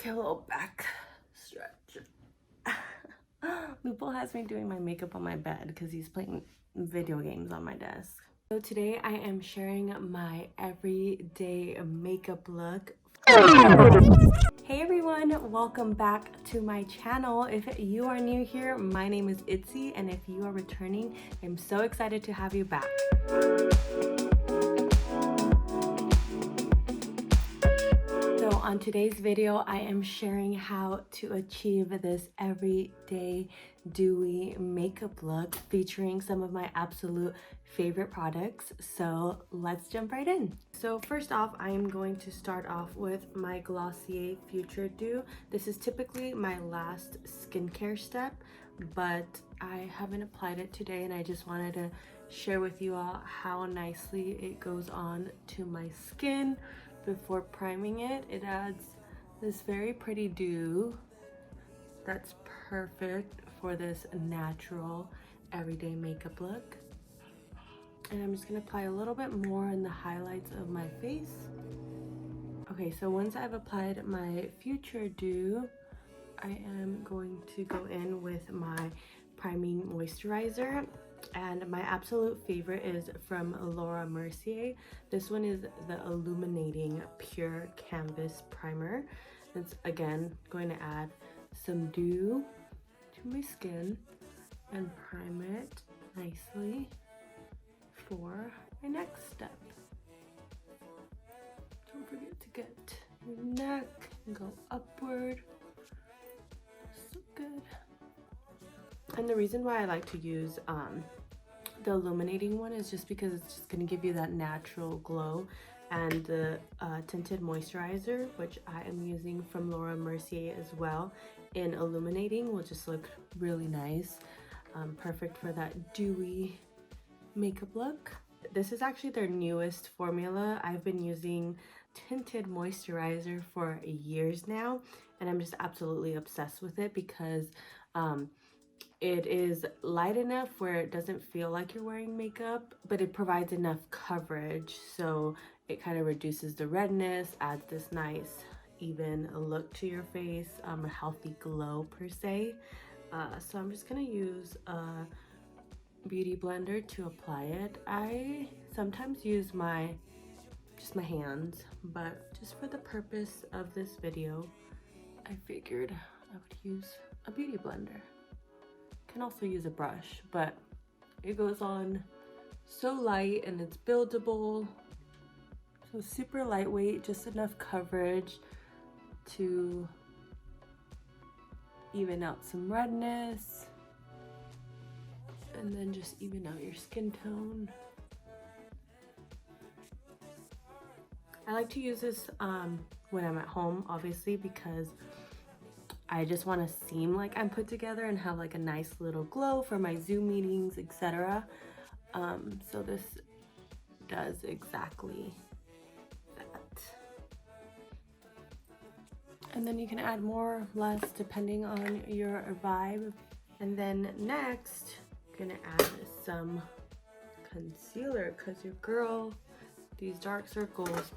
Okay, a little back stretch. Lupo has me doing my makeup on my bed because he's playing video games on my desk. So today I am sharing my everyday makeup look. Hey everyone, welcome back to my channel. If you are new here, my name is Itzy, and if you are returning, I'm so excited to have you back. So on today's video, I am sharing how to achieve this everyday dewy makeup look featuring some of my absolute favorite products. So let's jump right in. So first off, I am going to start off with my Glossier Future Dew. This is typically my last skincare step, but I haven't applied it today and I just wanted to share with you all how nicely it goes on to my skin. Before priming it, it adds this very pretty dew that's perfect for this natural everyday makeup look. And I'm just gonna apply a little bit more in the highlights of my face. Okay, so once I've applied my Future Dew, I am going to go in with my priming moisturizer. And my absolute favorite is from Mercier. This one is the Illuminating Pure Canvas Primer. It's again going to add some dew to my skin and prime it nicely for my next step. Don't forget to get your neck and go upward. So good. And the reason why I like to use the illuminating one is just because it's just going to give you that natural glow. And the tinted moisturizer, which I am using from Mercier as well in illuminating, will just look really nice. Perfect for that dewy makeup look. This is actually their newest formula. I've been using tinted moisturizer for years now, and I'm just absolutely obsessed with it because it is light enough where it doesn't feel like you're wearing makeup, but it provides enough coverage, so it kind of reduces the redness, adds this nice even look to your face, a healthy glow per se. So I'm just gonna use a beauty blender to apply it. I sometimes use just my hands, but just for the purpose of this video, I figured I would use a beauty blender. Can also use a brush, but it goes on so light and it's buildable, so super lightweight, just enough coverage to even out some redness and then just even out your skin tone. I like to use this when I'm at home, obviously, because I just want to seem like I'm put together and have like a nice little glow for my Zoom meetings, etc. So this does exactly that. And then you can add more, less, depending on your vibe. And then next, I'm gonna add some concealer because your girl, these dark circles,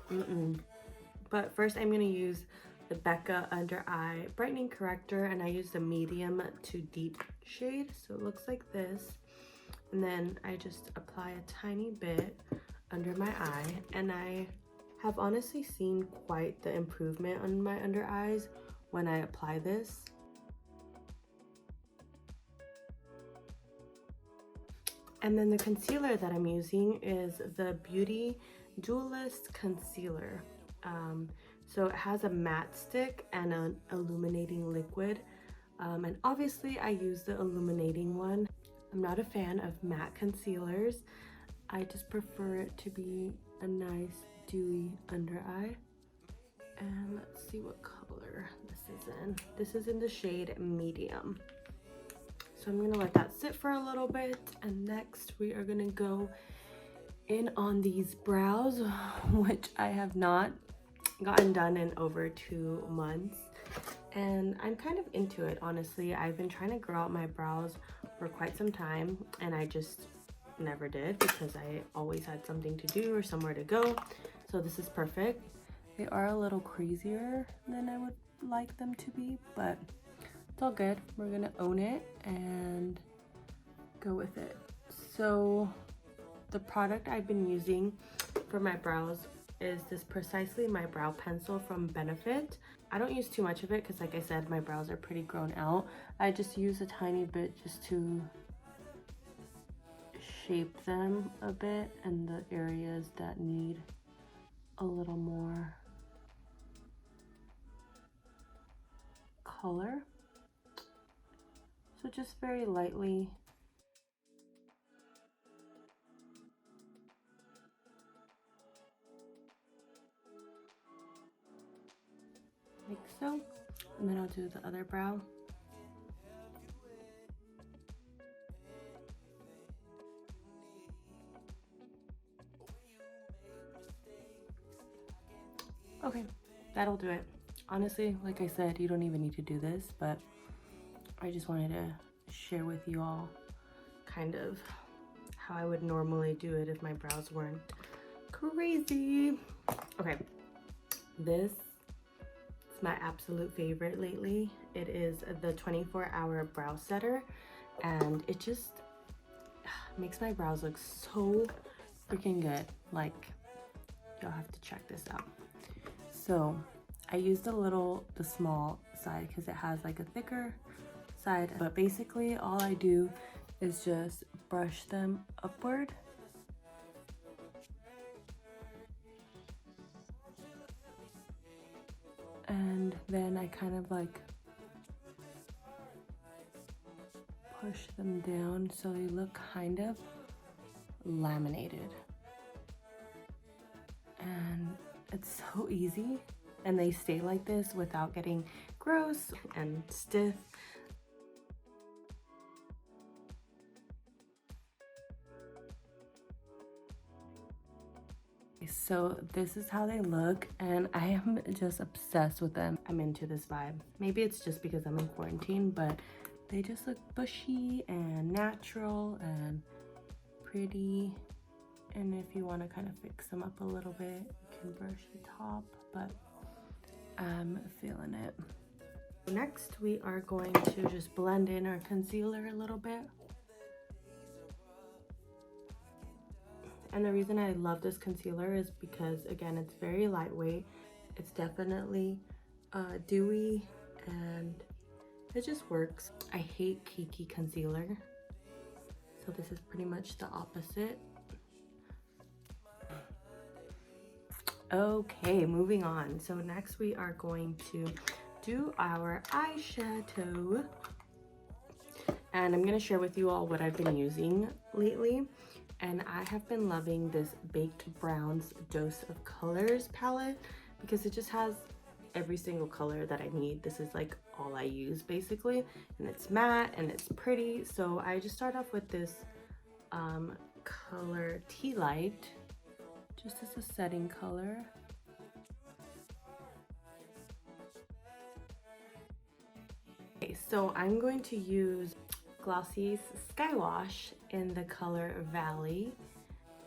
But first I'm gonna use the Becca Under Eye Brightening Corrector, and I use the medium to deep shade, so it looks like this. And then I just apply a tiny bit under my eye, and I have honestly seen quite the improvement on my under eyes when I apply this. And then the concealer that I'm using is the Beauty Duelist Concealer. So it has a matte stick and an illuminating liquid. And obviously I use the illuminating one. I'm not a fan of matte concealers. I just prefer it to be a nice dewy under eye. And let's see what color this is in. This is in the shade medium. So I'm gonna let that sit for a little bit. And next we are gonna go in on these brows, which I have not gotten done in over 2 months, and I'm kind of into it, honestly. I've been trying to grow out my brows for quite some time, and I just never did because I always had something to do or somewhere to go. So this is perfect. They are a little crazier than I would like them to be, but it's all good. We're gonna own it and go with it. So the product I've been using for my brows is this Precisely My Brow Pencil from Benefit. I don't use too much of it because, like I said, my brows are pretty grown out. I just use a tiny bit just to shape them a bit in the areas that need a little more color. So just very lightly. Like so. And then I'll do the other brow. Okay, that'll do it. Honestly, like I said, you don't even need to do this, but I just wanted to share with you all kind of how I would normally do it if my brows weren't crazy. Okay, this is my absolute favorite lately. It is the 24-hour brow setter, and it just makes my brows look so freaking good. Like, you'll have to check this out. So I used the small side because it has like a thicker side, but basically all I do is just brush them upward. And then I kind of like push them down so they look kind of laminated. And it's so easy, and they stay like this without getting gross and stiff. So this is how they look, and I am just obsessed with them. I'm into this vibe. Maybe it's just because I'm in quarantine, but they just look bushy and natural and pretty. And if you want to kind of fix them up a little bit, you can brush the top, but I'm feeling it. Next, we are going to just blend in our concealer a little bit. And the reason I love this concealer is because, again, it's very lightweight. It's definitely dewy, and it just works. I hate cakey concealer, so this is pretty much the opposite. Okay, moving on. So next we are going to do our eyeshadow, and I'm going to share with you all what I've been using lately. And I have been loving this Baked Browns Dose of Colors palette because it just has every single color that I need. This is like all I use basically, and it's matte and it's pretty. So I just start off with this color Tea Light, just as a setting color. Okay, so I'm going to use Glossier's Skywash in the color Valley,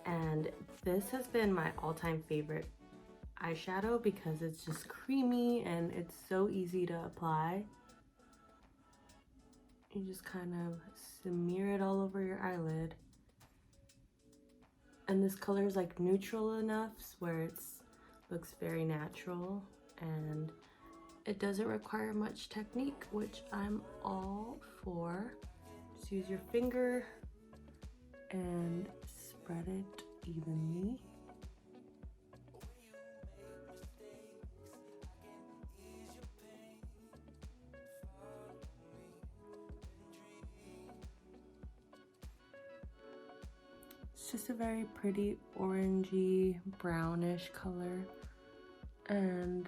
and this has been my all-time favorite eyeshadow because it's just creamy and it's so easy to apply. You just kind of smear it all over your eyelid. And this color is like neutral enough where it looks very natural, and it doesn't require much technique, which I'm all for. Just use your finger and spread it evenly. It's just a very pretty orangey brownish color, and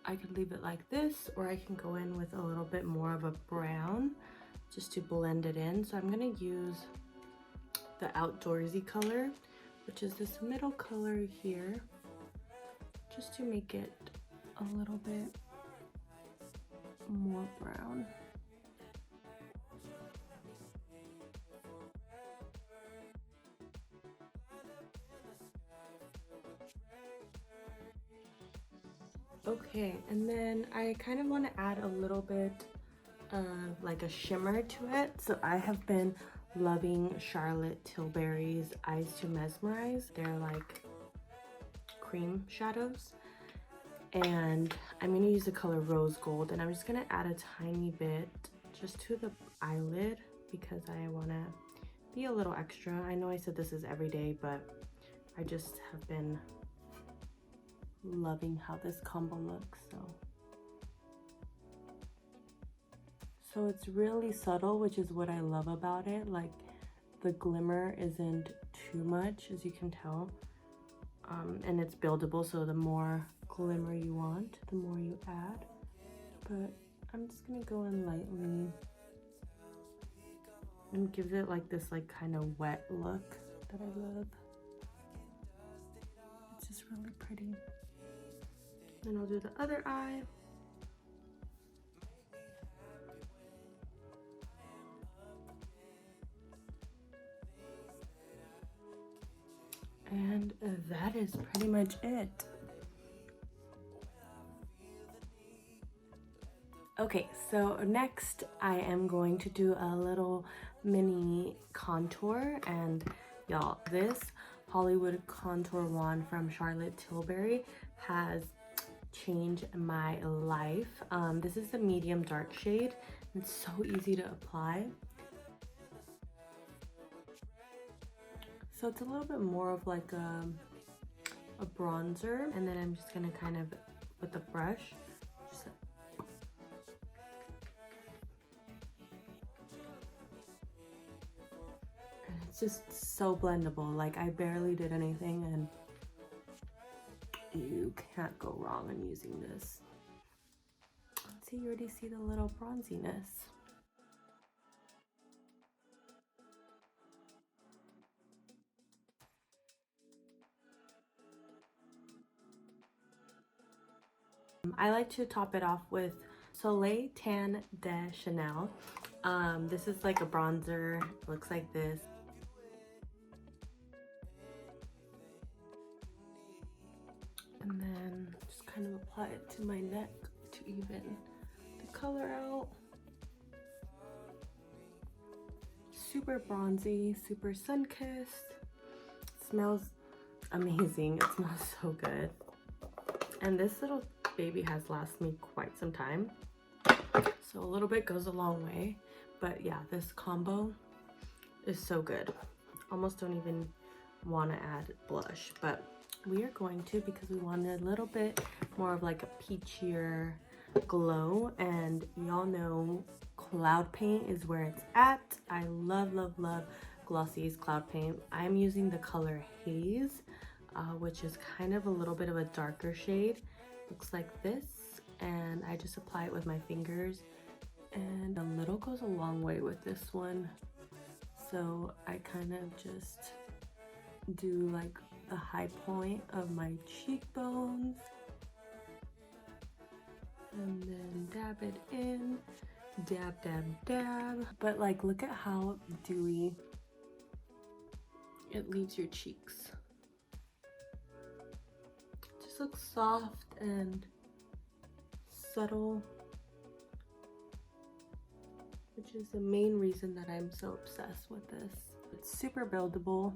I could leave it like this, or I can go in with a little bit more of a brown just to blend it in. So I'm gonna use the Outdoorsy color, which is this middle color here, just to make it a little bit more brown. Okay, and then I kind of want to add a little bit of like a shimmer to it. So I have been loving Charlotte Tilbury's Eyes to Mesmerize. They're like cream shadows. And I'm going to use the color Rose Gold, and I'm just going to add a tiny bit just to the eyelid because I want to be a little extra. I know I said this is every day, but I just have been loving how this combo looks. So it's really subtle, which is what I love about it. Like the glimmer isn't too much, as you can tell, and it's buildable, so the more glimmer you want, the more you add. But I'm just gonna go in lightly, and it gives it like this like kind of wet look that I love. It's just really pretty. Then I'll do the other eye. And that is pretty much it. Okay, so next I am going to do a little mini contour, and y'all, this Hollywood contour wand from Charlotte Tilbury has changed my life. This is the medium dark shade. It's so easy to apply. So it's a little bit more of like a bronzer, and then I'm just gonna kind of, with the brush, just and it's just so blendable. Like I barely did anything, and you can't go wrong in using this. See, you already see the little bronziness. I like to top it off with Soleil Tan de Chanel. This is like a bronzer. It looks like this. And then just kind of apply it to my neck to even the color out. Super bronzy, super sun-kissed. Smells amazing. It smells so good. And this little baby has lasted me quite some time. So a little bit goes a long way. But yeah, this combo is so good. Almost don't even want to add blush, but we are going to, because we wanted a little bit more of like a peachier glow, and y'all know cloud paint is where it's at. I love Glossier's cloud paint. I'm using the color Haze, which is kind of a little bit of a darker shade. Looks like this, and I just apply it with my fingers, and a little goes a long way with this one. So I kind of just do like the high point of my cheekbones, and then dab it in, dab. But like, look at how dewy it leaves your cheeks. It just looks soft and subtle, which is the main reason that I'm so obsessed with this. It's super buildable,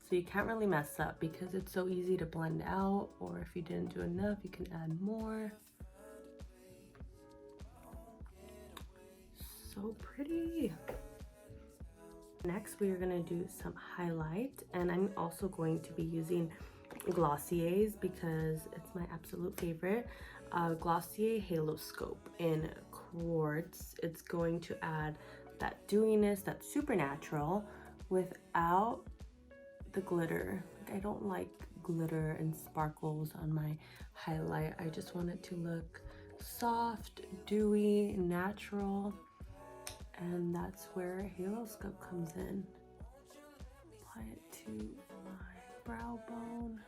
so you can't really mess up because it's so easy to blend out, or if you didn't do enough, you can add more. So pretty. Next, we are gonna do some highlight, and I'm also going to be using Glossier's because it's my absolute favorite. Glossier Haloscope in Quartz. It's going to add that dewiness, that supernatural, without the glitter. Like, I don't like glitter and sparkles on my highlight. I just want it to look soft, dewy, natural, and that's where Haloscope comes in. Apply it to my brow bone,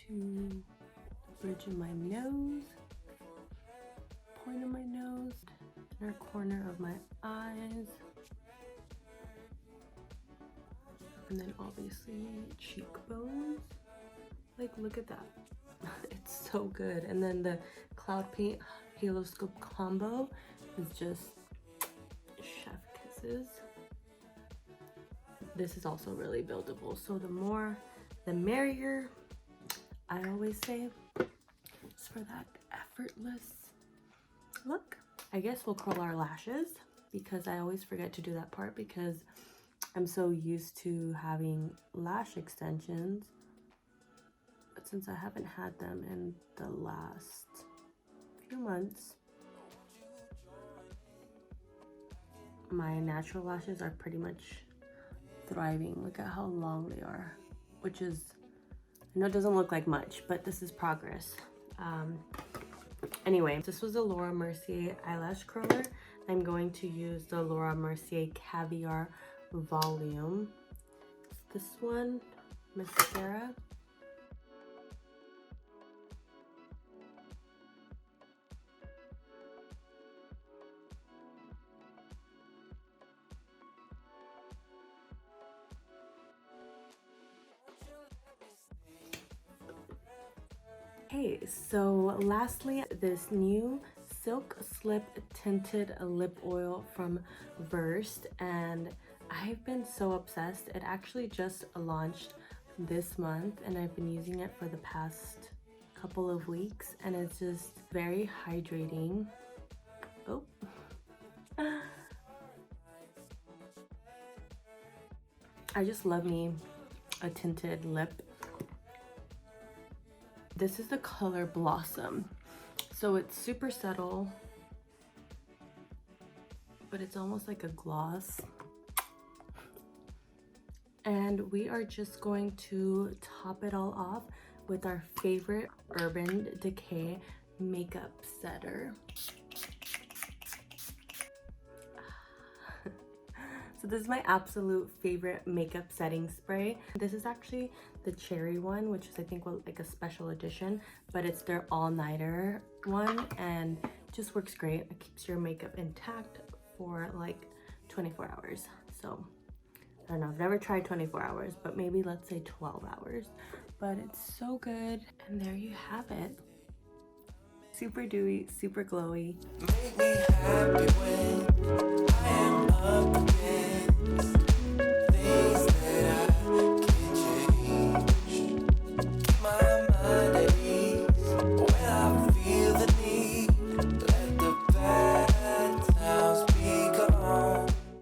to the bridge of my nose, point of my nose, inner corner of my eyes, And then obviously cheekbones. Like, look at that. It's so good. And then the Cloud Paint Haloscope combo is just chef kisses. This is also really buildable, so the more the merrier, I always say, just for that effortless look. I guess we'll curl our lashes, because I always forget to do that part because I'm so used to having lash extensions. But since I haven't had them in the last few months, my natural lashes are pretty much thriving. Look at how long they are, which is, I know it doesn't look like much, but this is progress. Anyway, this was the Laura Mercier eyelash curler. I'm going to use the Laura Mercier Caviar Volume. This one, mascara. Okay, so lastly, this new Silk Slip Tinted Lip Oil from Versed, and I've been so obsessed. It actually just launched this month, and I've been using it for the past couple of weeks, and it's just very hydrating. Oh. I just love me a tinted lip. This is the color Blossom. So it's super subtle, but it's almost like a gloss. And we are just going to top it all off with our favorite Urban Decay makeup setter. So this is my absolute favorite makeup setting spray. This is actually the cherry one, which is I think like a special edition, but it's their all-nighter one and just works great. It keeps your makeup intact for like 24 hours. So I don't know, I've never tried 24 hours, but maybe let's say 12 hours. But it's so good. And there you have it. Super dewy, super glowy. Make me happy when I am up again.